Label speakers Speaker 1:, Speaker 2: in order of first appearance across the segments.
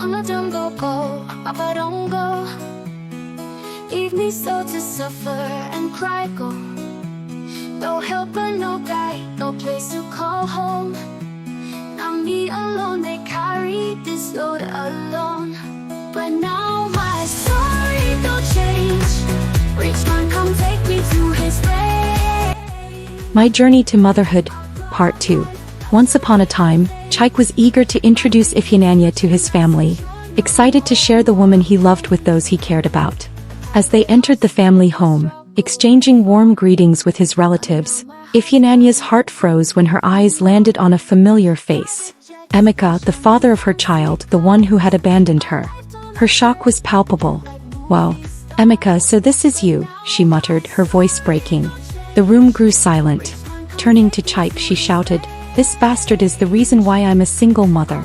Speaker 1: I'ma don't go, Papa don't go. Leave me so to suffer and cry, go. No helper, no guide, no place to call home. Now me alone, they carry this load alone. But now my story don't change. Rich man, come take me to his grave.
Speaker 2: My Journey to Motherhood, Part 2. Once upon a time, Chaik was eager to introduce Ifyananya to his family, excited to share the woman he loved with those he cared about. As they entered the family home, exchanging warm greetings with his relatives, Ifyananya's heart froze when her eyes landed on a familiar face. Emeka, the father of her child, the one who had abandoned her. Her shock was palpable. "Wow, Emeka, so this is you," she muttered, her voice breaking. The room grew silent. Turning to Chaik, she shouted, "This bastard is the reason why I'm a single mother.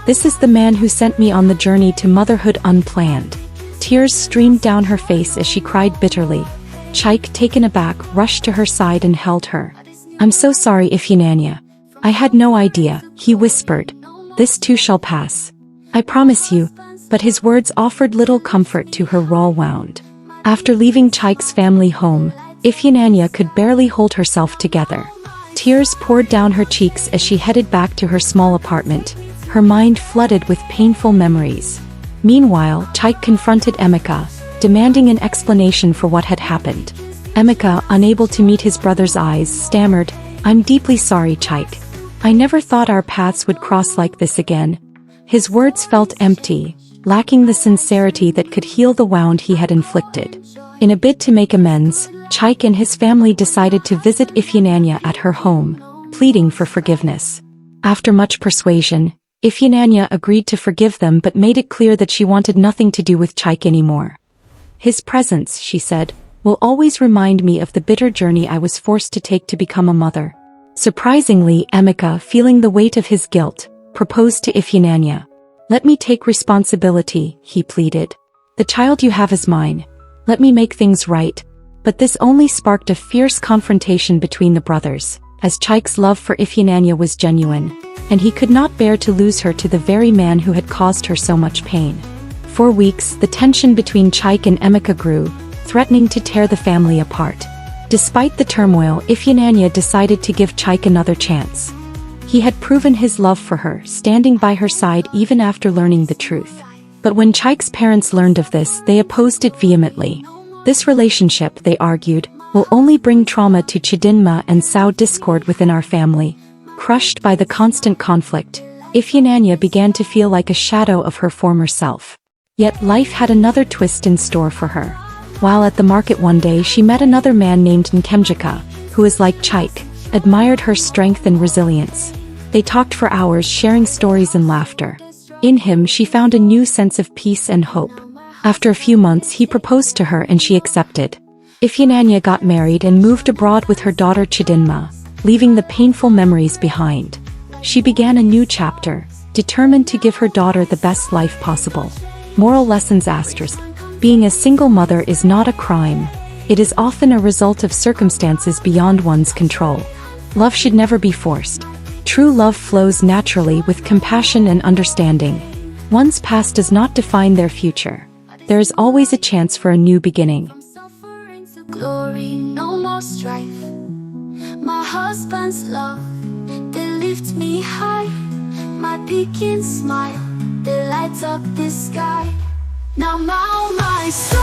Speaker 2: This is the man who sent me on the journey to motherhood unplanned." Tears streamed down her face as she cried bitterly. Chaik, taken aback, rushed to her side and held her. "I'm so sorry, Ifyananya. I had no idea," he whispered. "This too shall pass. I promise you." But his words offered little comfort to her raw wound. After leaving Chaik's family home, Ifyananya could barely hold herself together. Tears poured down her cheeks as she headed back to her small apartment, her mind flooded with painful memories. Meanwhile, Chaik confronted Emeka, demanding an explanation for what had happened. Emeka, unable to meet his brother's eyes, stammered, "I'm deeply sorry, Chaik. I never thought our paths would cross like this again." His words felt empty, lacking the sincerity that could heal the wound he had inflicted. In a bid to make amends, Chaik and his family decided to visit Ifyananya at her home, pleading for forgiveness. After much persuasion, Ifyananya agreed to forgive them but made it clear that she wanted nothing to do with Chaik anymore. "His presence," she said, "will always remind me of the bitter journey I was forced to take to become a mother." Surprisingly, Emeka, feeling the weight of his guilt, proposed to Ifyananya. "Let me take responsibility," he pleaded. "The child you have is mine. Let me make things right." But this only sparked a fierce confrontation between the brothers, as Chaik's love for Ifyananya was genuine, and he could not bear to lose her to the very man who had caused her so much pain. For weeks, the tension between Chaik and Emeka grew, threatening to tear the family apart. Despite the turmoil, Ifyananya decided to give Chaik another chance. He had proven his love for her, standing by her side even after learning the truth. But when Chaik's parents learned of this, they opposed it vehemently. This relationship, they argued, will only bring trauma to Chidinma and sow discord within our family. Crushed by the constant conflict, Ifyananya began to feel like a shadow of her former self. Yet life had another twist in store for her. While at the market one day, she met another man named Nkemjika, who was like Chaik, admired her strength and resilience. They talked for hours, sharing stories and laughter. In him, she found a new sense of peace and hope. After a few months, he proposed to her and she accepted. Ifyananya got married and moved abroad with her daughter Chidinma, leaving the painful memories behind. She began a new chapter, determined to give her daughter the best life possible. Moral lessons asterisk. Being a single mother is not a crime. It is often a result of circumstances beyond one's control. Love should never be forced. True love flows naturally with compassion and understanding. One's past does not define their future. There is always a chance for a new beginning.
Speaker 1: Suffering to glory, no more strife. My husband's love, they lift me high. My beacon smile, they light up the sky. Now my soul